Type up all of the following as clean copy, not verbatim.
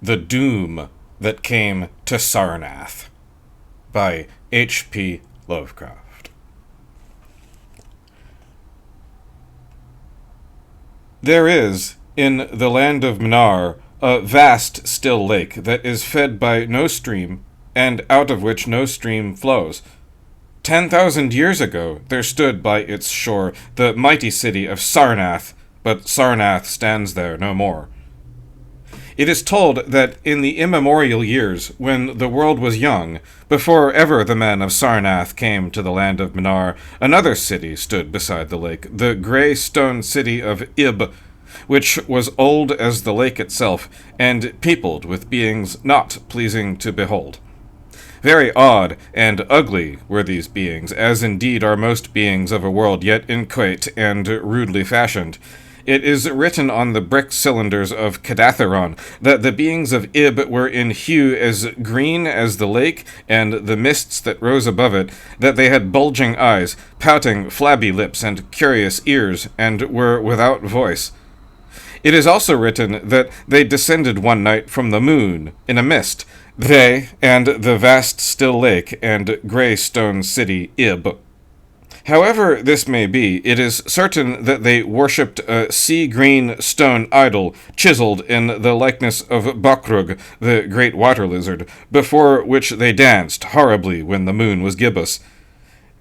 The Doom That Came to Sarnath by H.P. Lovecraft. There is, in the land of Mnar, a vast still lake that is fed by no stream, and out of which no stream flows. 10,000 years ago there stood by its shore the mighty city of Sarnath, but Sarnath stands there no more. It is told that in the immemorial years, when the world was young, before ever the men of Sarnath came to the land of Mnar, another city stood beside the lake, the grey stone city of Ib, which was old as the lake itself, and peopled with beings not pleasing to behold. Very odd and ugly were these beings, as indeed are most beings of a world yet inchoate and rudely fashioned. It is written on the brick cylinders of Cadatheron that the beings of Ib were in hue as green as the lake and the mists that rose above it, that they had bulging eyes, pouting flabby lips, and curious ears, and were without voice. It is also written that they descended one night from the moon in a mist, they and the vast still lake and grey stone city Ib. However this may be, it is certain that they worshipped a sea-green stone idol chiseled in the likeness of Bokrug, the great water lizard, before which they danced horribly when the moon was gibbous.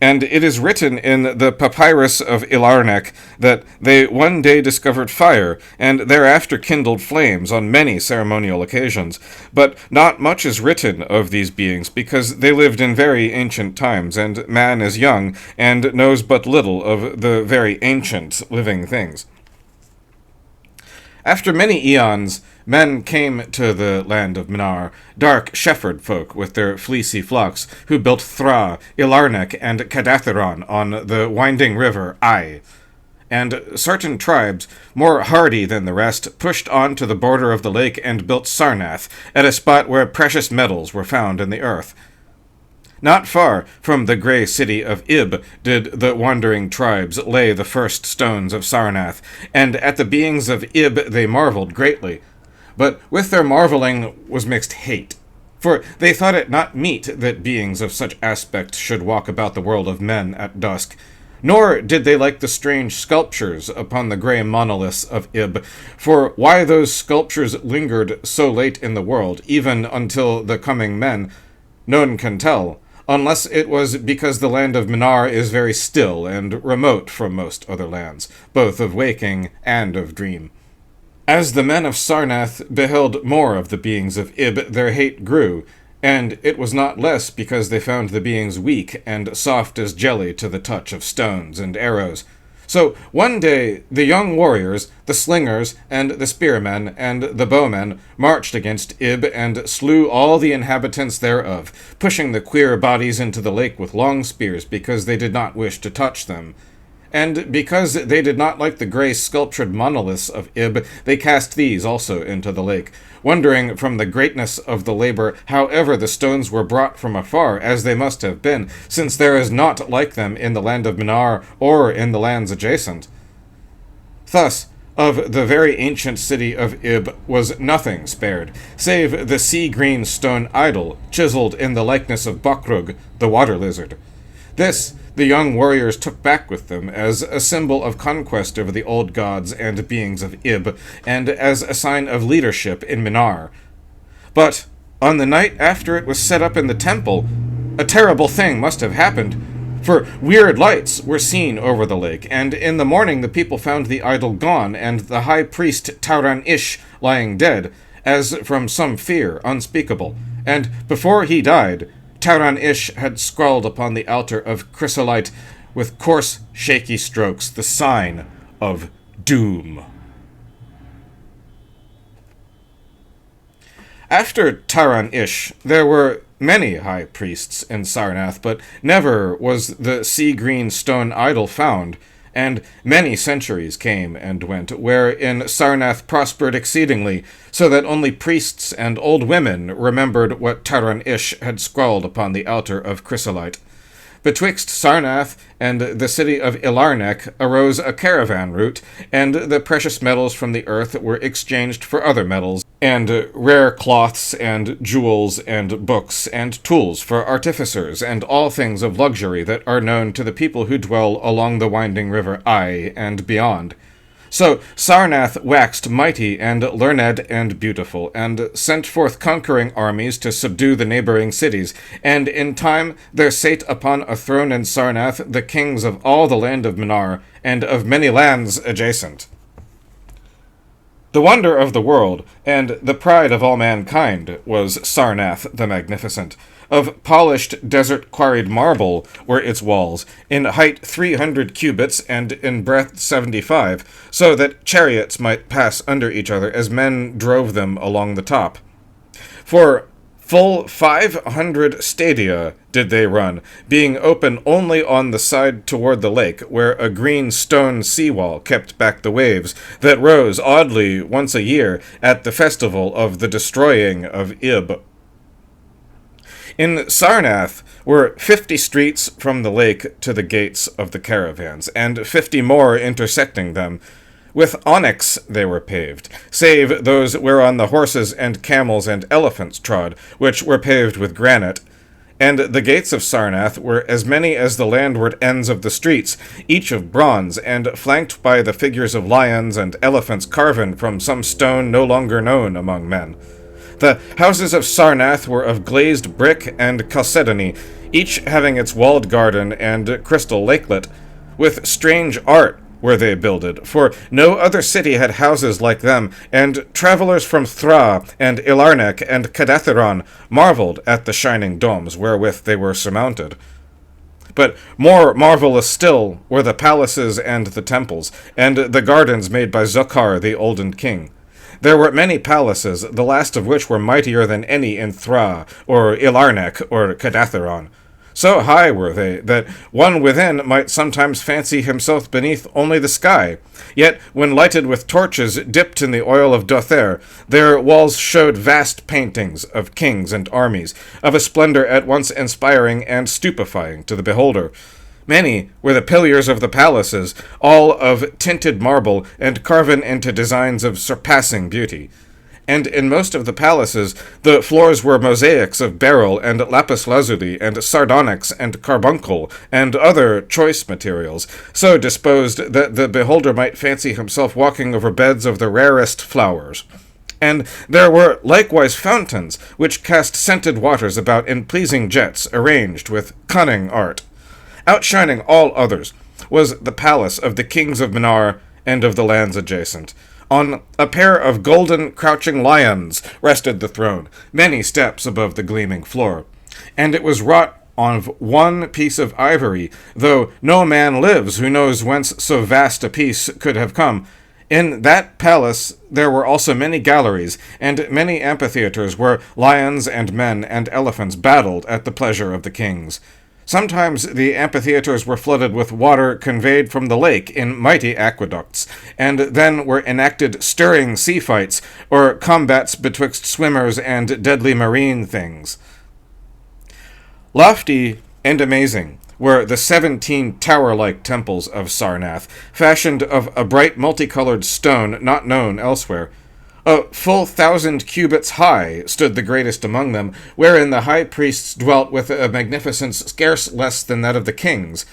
And it is written in the papyrus of Ilarnek that they one day discovered fire, and thereafter kindled flames on many ceremonial occasions. But not much is written of these beings, because they lived in very ancient times, and man is young, and knows but little of the very ancient living things. After many eons, men came to the land of Mnar, dark shepherd folk with their fleecy flocks, who built Thra, Ilarnek, and Cadatheron on the winding river Ai. And certain tribes, more hardy than the rest, pushed on to the border of the lake and built Sarnath, at a spot where precious metals were found in the earth. Not far from the grey city of Ib did the wandering tribes lay the first stones of Sarnath, and at the beings of Ib they marveled greatly. But with their marveling was mixed hate, for they thought it not meet that beings of such aspect should walk about the world of men at dusk. Nor did they like the strange sculptures upon the grey monoliths of Ib, for why those sculptures lingered so late in the world, even until the coming men, none can tell, unless it was because the land of Mnar is very still and remote from most other lands, both of waking and of dream. As the men of Sarnath beheld more of the beings of Ib, their hate grew, and it was not less because they found the beings weak and soft as jelly to the touch of stones and arrows. So one day the young warriors, the slingers, and the spearmen, and the bowmen marched against Ib and slew all the inhabitants thereof, pushing the queer bodies into the lake with long spears because they did not wish to touch them. And because they did not like the grey sculptured monoliths of Ib, they cast these also into the lake, wondering from the greatness of the labor however the stones were brought from afar, as they must have been, since there is naught like them in the land of Mnar or in the lands adjacent. Thus, of the very ancient city of Ib was nothing spared, save the sea-green stone idol chiseled in the likeness of Bokrug, the water lizard. This the young warriors took back with them as a symbol of conquest over the old gods and beings of Ib, and as a sign of leadership in Mnar. But on the night after it was set up in the temple, a terrible thing must have happened, for weird lights were seen over the lake, and in the morning the people found the idol gone, and the high priest Tauran-Ish lying dead, as from some fear unspeakable. And before he died, Tauran-Ish had scrawled upon the altar of chrysolite with coarse, shaky strokes the sign of doom. After Tauran-Ish, there were many high priests in Sarnath, but never was the sea-green stone idol found, and many centuries came and went, wherein Sarnath prospered exceedingly, so that only priests and old women remembered what Tauran-Ish had scrawled upon the altar of chrysolite. Betwixt Sarnath and the city of Ilarnek arose a caravan route, and the precious metals from the earth were exchanged for other metals, and rare cloths and jewels and books and tools for artificers, and all things of luxury that are known to the people who dwell along the winding river Ai and beyond. So Sarnath waxed mighty and learned and beautiful, and sent forth conquering armies to subdue the neighboring cities, and in time there sate upon a throne in Sarnath the kings of all the land of Minar, and of many lands adjacent. The wonder of the world, and the pride of all mankind, was Sarnath the Magnificent. Of polished desert-quarried marble were its walls, in height 300 cubits and in breadth 75, so that chariots might pass under each other as men drove them along the top. For full 500 stadia did they run, being open only on the side toward the lake, where a green stone seawall kept back the waves, that rose oddly once a year at the festival of the destroying of Ib. In Sarnath were 50 streets from the lake to the gates of the caravans, and 50 more intersecting them. With onyx they were paved, save those whereon the horses and camels and elephants trod, which were paved with granite. And the gates of Sarnath were as many as the landward ends of the streets, each of bronze, and flanked by the figures of lions and elephants carven from some stone no longer known among men. The houses of Sarnath were of glazed brick and chalcedony, each having its walled garden and crystal lakelet. With strange art were they builded, for no other city had houses like them, and travelers from Thra and Ilarnek and Kadatheron marveled at the shining domes wherewith they were surmounted. But more marvelous still were the palaces and the temples, and the gardens made by Zokhar the olden king. There were many palaces, the last of which were mightier than any in Thra, or Ilarnek, or Kadatheron. So high were they, that one within might sometimes fancy himself beneath only the sky. Yet, when lighted with torches dipped in the oil of Dothair, their walls showed vast paintings of kings and armies, of a splendor at once inspiring and stupefying to the beholder. Many were the pillars of the palaces, all of tinted marble and carven into designs of surpassing beauty. And in most of the palaces the floors were mosaics of beryl and lapis lazuli and sardonyx and carbuncle and other choice materials, so disposed that the beholder might fancy himself walking over beds of the rarest flowers. And there were likewise fountains, which cast scented waters about in pleasing jets arranged with cunning art. Outshining all others was the palace of the kings of Minar and of the lands adjacent. On a pair of golden crouching lions rested the throne, many steps above the gleaming floor, and it was wrought on one piece of ivory, though no man lives who knows whence so vast a piece could have come. In that palace there were also many galleries, and many amphitheaters where lions and men and elephants battled at the pleasure of the kings. Sometimes the amphitheaters were flooded with water conveyed from the lake in mighty aqueducts, and then were enacted stirring sea fights, or combats betwixt swimmers and deadly marine things. Lofty and amazing were the 17 tower-like temples of Sarnath, fashioned of a bright multicolored stone not known elsewhere. A full 1,000 cubits high stood the greatest among them, wherein the high priests dwelt with a magnificence scarce less than that of the kings.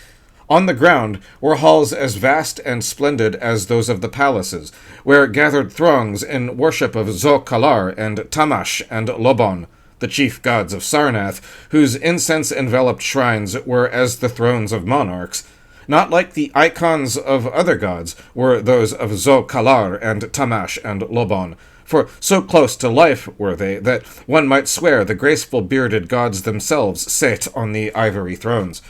On the ground were halls as vast and splendid as those of the palaces, where gathered throngs in worship of Zo-Kalar and Tamash and Lobon, the chief gods of Sarnath, whose incense-enveloped shrines were as the thrones of monarchs. Not like the icons of other gods were those of Zo-Kalar and Tamash and Lobon, for so close to life were they that one might swear the graceful bearded gods themselves sate on the ivory thrones.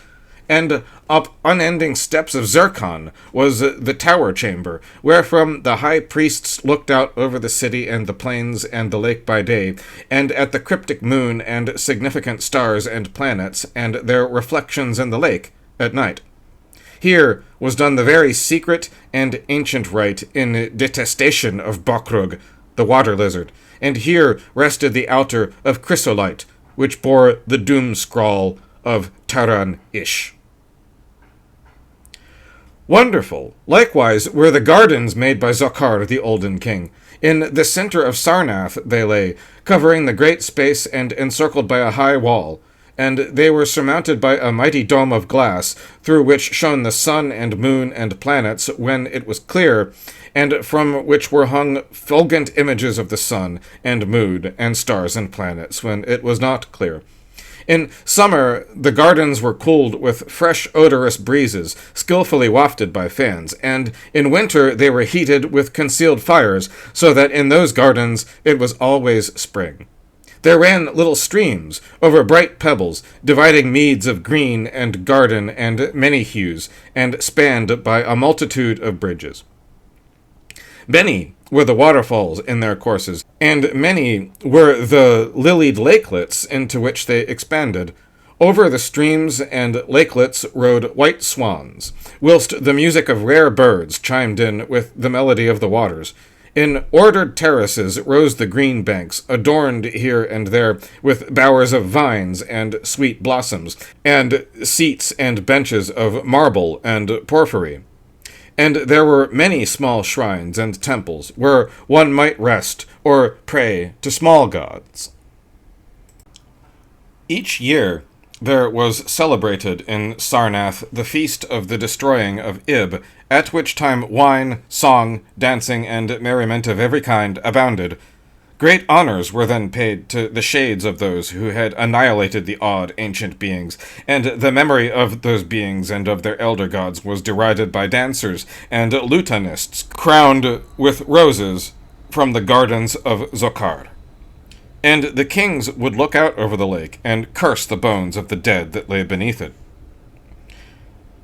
And up unending steps of zircon was the tower chamber, wherefrom the high priests looked out over the city and the plains and the lake by day, and at the cryptic moon and significant stars and planets, and their reflections in the lake at night. Here was done the very secret and ancient rite in detestation of Bokrug, the water lizard, and here rested the altar of chrysolite, which bore the doom scrawl of Taran Ish. Wonderful, likewise, were the gardens made by Zokhar the Olden King. In the center of Sarnath they lay, covering the great space and encircled by a high wall, and they were surmounted by a mighty dome of glass, through which shone the sun and moon and planets when it was clear, and from which were hung fulgent images of the sun and moon and stars and planets when it was not clear. In summer, the gardens were cooled with fresh, odorous breezes, skillfully wafted by fans, and in winter they were heated with concealed fires, so that in those gardens it was always spring. There ran little streams over bright pebbles, dividing meads of green and garden and many hues, and spanned by a multitude of bridges. Many were the waterfalls in their courses, and many were the lilied lakelets into which they expanded. Over the streams and lakelets rode white swans, whilst the music of rare birds chimed in with the melody of the waters. In ordered terraces rose the green banks, adorned here and there with bowers of vines and sweet blossoms, and seats and benches of marble and porphyry. And there were many small shrines and temples where one might rest or pray to small gods. Each year there was celebrated in Sarnath the feast of the destroying of Ib, at which time wine, song, dancing, and merriment of every kind abounded. Great honors were then paid to the shades of those who had annihilated the odd ancient beings, and the memory of those beings and of their elder gods was derided by dancers and lutanists, crowned with roses from the gardens of Zokhar. And the kings would look out over the lake and curse the bones of the dead that lay beneath it.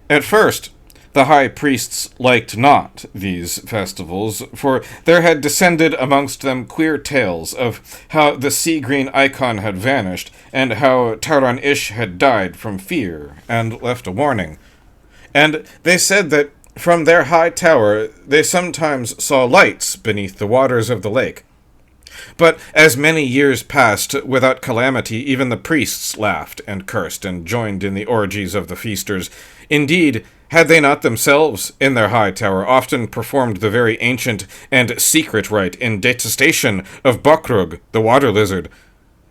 At first, the high priests liked not these festivals, for there had descended amongst them queer tales of how the sea-green icon had vanished, and how Taran-Ish had died from fear, and left a warning. And they said that from their high tower they sometimes saw lights beneath the waters of the lake. But as many years passed without calamity, even the priests laughed and cursed and joined in the orgies of the feasters. Indeed, had they not themselves, in their high tower, often performed the very ancient and secret rite in detestation of Bokrug, the water lizard?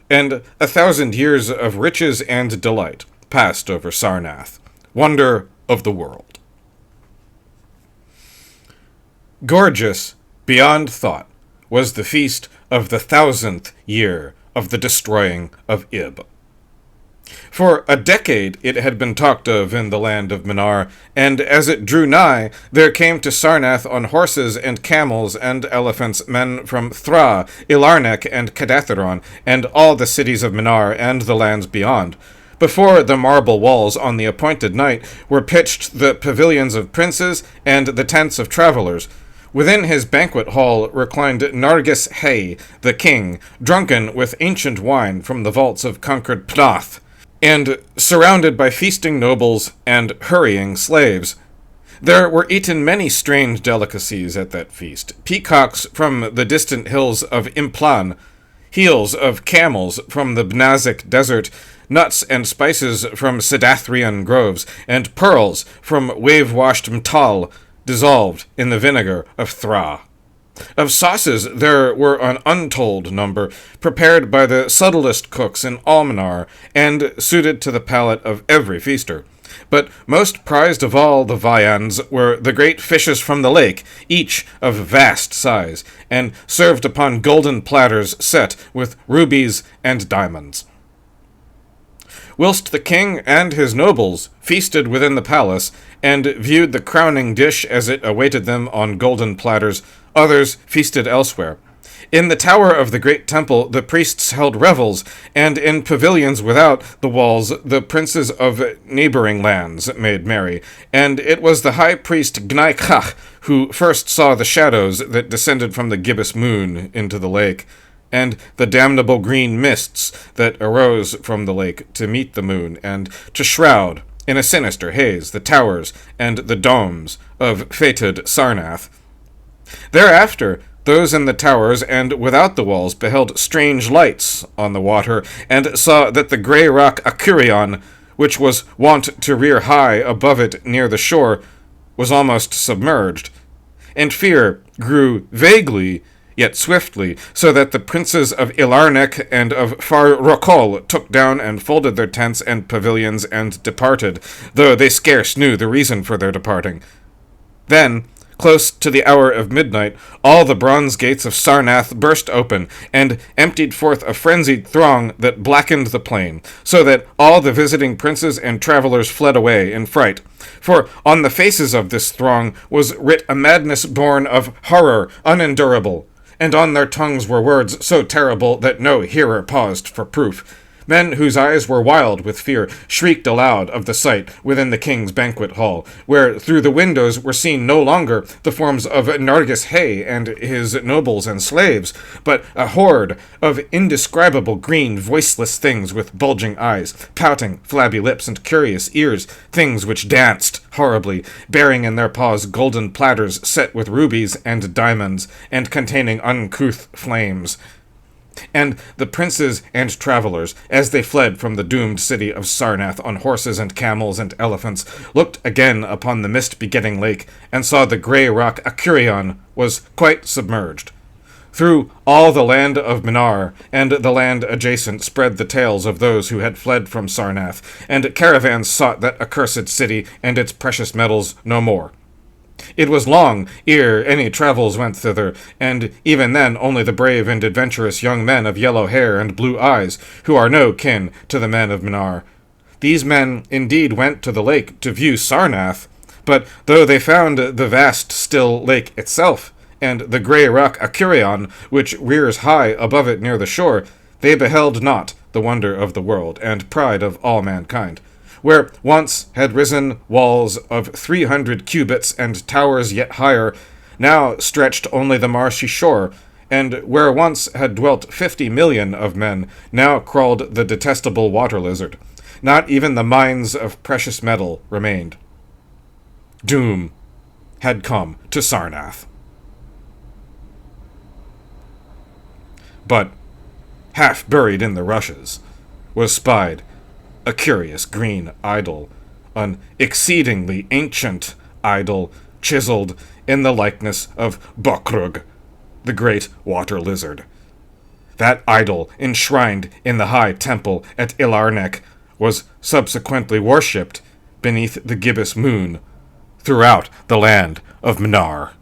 And 1,000 years of riches and delight passed over Sarnath, wonder of the world. Gorgeous, beyond thought, was the feast of the 1,000th year of the destroying of Ib. For a decade it had been talked of in the land of Minar, and as it drew nigh, there came to Sarnath on horses and camels and elephants men from Thra, Ilarnek, and Kadatheron, and all the cities of Minar and the lands beyond. Before the marble walls on the appointed night were pitched the pavilions of princes and the tents of travelers. Within his banquet hall reclined Nargis Hay, the king, drunken with ancient wine from the vaults of conquered Pnath, and surrounded by feasting nobles and hurrying slaves. There were eaten many strange delicacies at that feast: peacocks from the distant hills of Implan, heels of camels from the Bnazik desert, nuts and spices from Sedathrian groves, and pearls from wave-washed Mtal, dissolved in the vinegar of Thra. Of sauces there were an untold number, prepared by the subtlest cooks in Almanar, and suited to the palate of every feaster. But most prized of all the viands were the great fishes from the lake, each of vast size, and served upon golden platters set with rubies and diamonds. Whilst the king and his nobles feasted within the palace, and viewed the crowning dish as it awaited them on golden platters, others feasted elsewhere. In the tower of the great temple the priests held revels, and in pavilions without the walls the princes of neighboring lands made merry, and it was the high priest Gnai-Kach who first saw the shadows that descended from the gibbous moon into the lake, and the damnable green mists that arose from the lake to meet the moon, and to shroud in a sinister haze the towers and the domes of fated Sarnath. Thereafter those in the towers and without the walls beheld strange lights on the water, and saw that the grey rock Akurion, which was wont to rear high above it near the shore, was almost submerged, and fear grew vaguely, yet swiftly, so that the princes of Ilarnek and of Far Rokol took down and folded their tents and pavilions and departed, though they scarce knew the reason for their departing. Then, close to the hour of midnight, all the bronze gates of Sarnath burst open, and emptied forth a frenzied throng that blackened the plain, so that all the visiting princes and travelers fled away in fright. For on the faces of this throng was writ a madness born of horror unendurable, and on their tongues were words so terrible that no hearer paused for proof. Men whose eyes were wild with fear shrieked aloud of the sight within the king's banquet hall, where through the windows were seen no longer the forms of Nargis Hay and his nobles and slaves, but a horde of indescribable green voiceless things with bulging eyes, pouting flabby lips and curious ears, things which danced horribly, bearing in their paws golden platters set with rubies and diamonds, and containing uncouth flames. And the princes and travelers, as they fled from the doomed city of Sarnath on horses and camels and elephants, looked again upon the mist-begetting lake, and saw the grey rock Acurion was quite submerged. Through all the land of Minar and the land adjacent spread the tales of those who had fled from Sarnath, and caravans sought that accursed city and its precious metals no more. It was long ere any travels went thither, and even then only the brave and adventurous young men of yellow hair and blue eyes, who are no kin to the men of Minar. These men indeed went to the lake to view Sarnath, but though they found the vast still lake itself, and the grey rock Acurion, which rears high above it near the shore, they beheld not the wonder of the world, and pride of all mankind. Where once had risen walls of 300 cubits and towers yet higher, now stretched only the marshy shore, and where once had dwelt 50 million of men, now crawled the detestable water lizard. Not even the mines of precious metal remained. Doom had come to Sarnath. But, half buried in the rushes, was spied a curious green idol, an exceedingly ancient idol chiseled in the likeness of Bokrug, the great water lizard. That idol, enshrined in the high temple at Ilarnek, was subsequently worshipped beneath the gibbous moon throughout the land of Minar.